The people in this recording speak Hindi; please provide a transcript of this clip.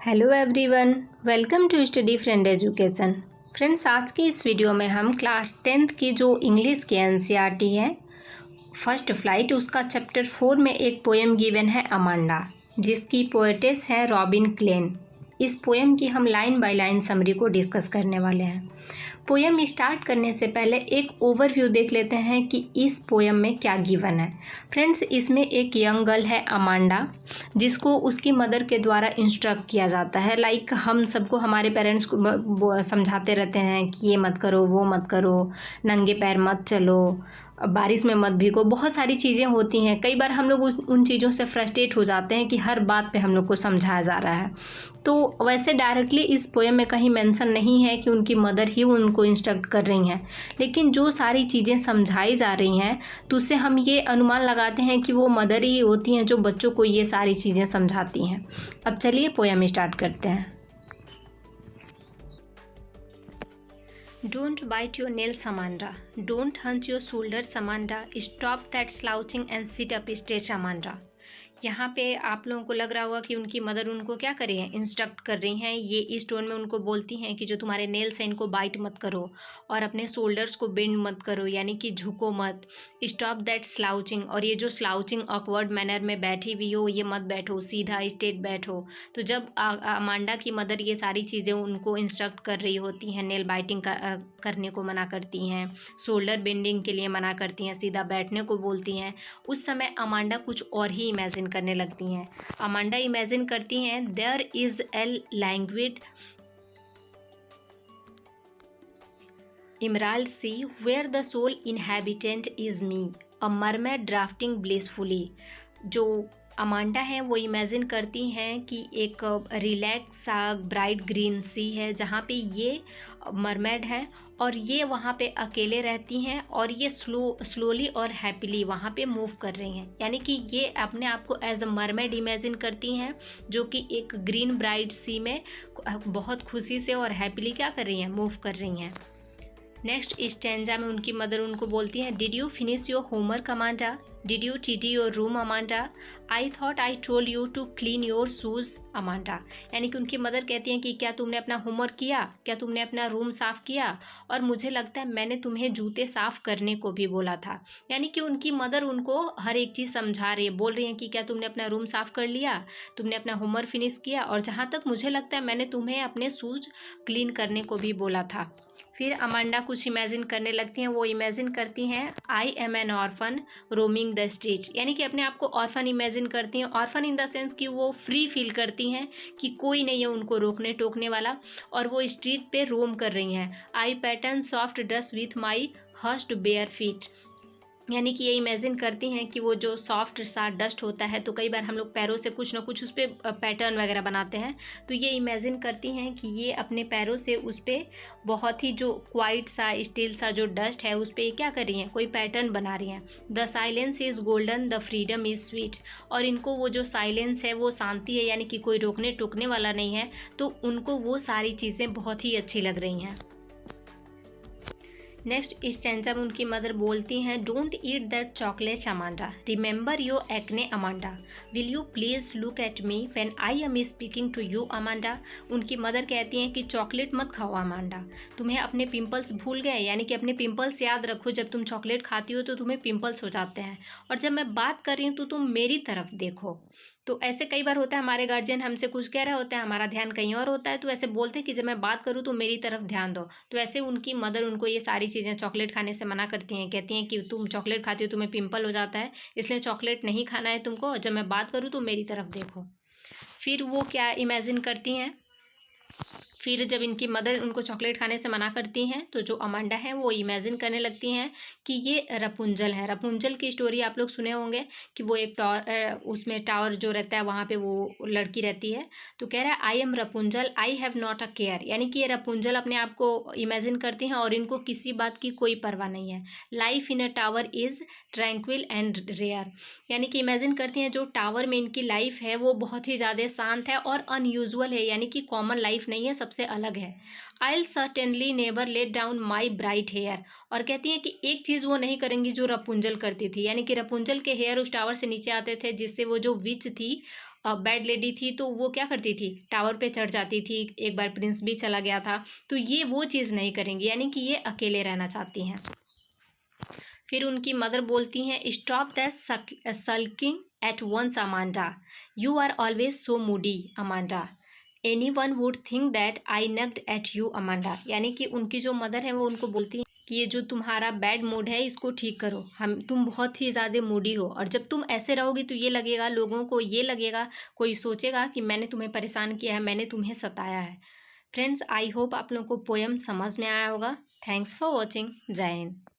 Hello everyone, welcome to study friend education. Friends, आज की इस वीडियो में हम क्लास 10th की जो इंग्लिश की एनसीईआरटी है फर्स्ट फ्लाइट, उसका चैप्टर 4 में एक पोएम गिवन है अमांडा, जिसकी पोएटेस है रॉबिन क्लेन। इस पोएम की हम लाइन बाय लाइन समरी को डिस्कस करने वाले हैं। पोएम स्टार्ट करने से पहले एक ओवरव्यू देख लेते हैं कि इस पोएम में क्या गिवन है। फ्रेंड्स, इसमें एक यंग गर्ल है अमांडा, जिसको उसकी मदर के द्वारा इंस्ट्रक्ट किया जाता है। लाइक हम सबको हमारे पेरेंट्स को समझाते रहते हैं कि ये मत करो, वो मत करो, नंगे पैर मत चलो, बारिश में मत भीगो, बहुत सारी चीज़ें होती हैं। कई बार हम लोग उन चीज़ों से फ्रस्ट्रेट हो जाते हैं कि हर बात पे हम लोग को समझाया जा रहा है। तो वैसे डायरेक्टली इस पोएम में कहीं मेंशन नहीं है कि उनकी मदर ही उनको इंस्ट्रक्ट कर रही हैं, लेकिन जो सारी चीज़ें समझाई जा रही हैं तो उससे हम ये अनुमान लगाते हैं कि वो मदर ही होती हैं जो बच्चों को ये सारी चीज़ें समझाती हैं। अब चलिए पोएम स्टार्ट करते हैं। Don't bite your nails, Amanda. Don't hunch your shoulders, Amanda. Stop that slouching and sit up straight, Amanda. यहाँ पे आप लोगों को लग रहा होगा कि उनकी मदर उनको क्या कर रही हैं, इंस्ट्रक्ट कर रही हैं। ये इस टोन में उनको बोलती हैं कि जो तुम्हारे नेल्स हैं इनको बाइट मत करो और अपने शोल्डर्स को बेंड मत करो, यानी कि झुको मत। स्टॉप दैट स्लाउचिंग, और ये जो स्लाउचिंग ऑकवर्ड मैनर में बैठी हुई हो ये मत बैठो, सीधा स्ट्रेट बैठो। तो जब अमांडा की मदर ये सारी चीज़ें उनको इंस्ट्रक्ट कर रही होती हैं, नेल बाइटिंग करने को मना करती हैं, शोल्डर बेंडिंग के लिए मना करती हैं, सीधा बैठने को बोलती हैं, उस समय अमांडा कुछ और ही इमेजिन करने लगती हैं। अमांडा इमेजिन करती हैं, there is a language emerald sea where the sole inhabitant is me, a mermaid drafting blissfully. जो अमांडा है वो इमेजिन करती हैं कि एक रिलैक्स सा ब्राइट ग्रीन सी है जहाँ पे ये मरमेड है और ये वहाँ पे अकेले रहती हैं और ये स्लोली और हैप्पीली वहाँ पे मूव कर रही हैं। यानी कि ये अपने आप को एज अ मरमेड इमेजिन करती हैं जो कि एक ग्रीन ब्राइट सी में बहुत खुशी से और हैप्पीली क्या कर रही हैं, मूव कर रही हैं। नेक्स्ट स्टैंजा में उनकी मदर उनको बोलती हैं, did you finish your homework Amanda, did you tidy your room Amanda, I thought I told you to clean your shoes Amanda. यानी कि उनकी मदर कहती हैं कि क्या तुमने अपना होमवर्क किया, क्या तुमने अपना रूम साफ़ किया, और मुझे लगता है मैंने तुम्हें जूते साफ़ करने को भी बोला था। यानी कि उनकी मदर उनको हर एक चीज़ समझा रही है, बोल रही हैं कि क्या तुमने अपना रूम साफ़ कर लिया, तुमने अपना होमवर्क फिनिश किया, और जहाँ तक मुझे लगता है मैंने तुम्हें अपने शूज़ क्लीन करने को भी बोला था। फिर अमांडा कुछ इमेजिन करने लगती हैं। वो इमेजिन करती हैं, I am N orphan roaming the street, यानी कि अपने आप को ऑर्फन इमेजिन करती हैं। ऑर्फन इन द सेंस कि वो फ्री फील करती हैं कि कोई नहीं है उनको रोकने टोकने वाला, और वो स्ट्रीट पे रोम कर रही हैं। I pattern soft dust with my hurst bare feet, यानी कि ये इमेजिन करती हैं कि वो जो सॉफ्ट सा डस्ट होता है, तो कई बार हम लोग पैरों से कुछ ना कुछ उस पर पैटर्न वगैरह बनाते हैं, तो ये इमेजिन करती हैं कि ये अपने पैरों से उस पर बहुत ही जो क्वाइट सा स्टील सा जो डस्ट है उस पर क्या कर रही हैं, कोई पैटर्न बना रही हैं। The silence is golden, the freedom is sweet, और इनको वो जो साइलेंस है वो शांति है, यानी कि कोई रोकने टोकने वाला नहीं है, तो उनको वो सारी चीज़ें बहुत ही अच्छी लग रही हैं। नेक्स्ट स्टैंजा में उनकी मदर बोलती हैं, don't eat that chocolate Amanda, remember your acne Amanda, will you please look at me when I am speaking to you Amanda. उनकी मदर कहती हैं कि चॉकलेट मत खाओ अमांडा, तुम्हें अपने पिंपल्स भूल गए, यानी कि अपने पिंपल्स याद रखो, जब तुम चॉकलेट खाती हो तो तुम्हें पिंपल्स हो जाते हैं, और जब मैं बात कर रही हूँ तो तुम मेरी तरफ देखो। तो ऐसे कई बार होता है, हमारे गार्जियन हमसे कुछ कह रहे होते हैं, हमारा ध्यान कहीं और होता है, तो ऐसे बोलते हैं कि जब मैं बात करूँ तो मेरी तरफ ध्यान दो। तो ऐसे उनकी मदर उनको ये सारी चीज़ें चॉकलेट खाने से मना करती हैं, कहती हैं कि तुम चॉकलेट खाती हो तुम्हें पिंपल हो जाता है, इसलिए चॉकलेट नहीं खाना है तुमको, जब मैं बात करूँ तो मेरी तरफ देखो। फिर वो क्या इमेजिन करती हैं, फिर जब इनकी मदर उनको चॉकलेट खाने से मना करती हैं तो जो अमांडा है वो इमेजिन करने लगती हैं कि ये रपुंजल है। रपुंजल की स्टोरी आप लोग सुने होंगे कि वो एक उसमें टावर जो रहता है वहाँ पे वो लड़की रहती है, तो कह रहा है, I am Rapunzel, I have not a care, यानी कि ये रपुंजल अपने आप को इमेजिन करती हैं और इनको किसी बात की कोई परवाह नहीं है। Life in a tower is tranquil and rare, यानी कि इमेजिन करती हैं जो टावर में इनकी लाइफ है वो बहुत ही ज़्यादा शांत है और अनयूजुअल है, यानी कि कॉमन लाइफ नहीं है, सबसे अलग है। I will certainly never let down my bright hair, और कहती हैं कि एक चीज़ वो नहीं करेंगी जो रपुंजल करती थी, यानी कि रपुंजल के हेयर उस टावर से नीचे आते थे जिससे वो जो विच थी बैड लेडी थी तो वो क्या करती थी, टावर पे चढ़ जाती थी, एक बार प्रिंस भी चला गया था, तो ये वो चीज़ नहीं करेंगी, यानी कि ये अकेले रहना चाहती हैं। फिर उनकी मदर बोलती हैं, stop that sulking at once Amanda, you are always so moody Amanda, anyone would think that I nagged at you Amanda. यानी कि उनकी जो मदर है वो उनको बोलती हैं कि ये जो तुम्हारा बैड मूड है इसको ठीक करो, तुम बहुत ही ज़्यादा मूडी हो, और जब तुम ऐसे रहोगी तो ये लगेगा, लोगों को ये लगेगा, कोई सोचेगा कि मैंने तुम्हें परेशान किया है, मैंने तुम्हें सताया है। फ्रेंड्स, आई होप आप लोगों को पोएम समझ में आया होगा। Thanks for watching. जय हिंद।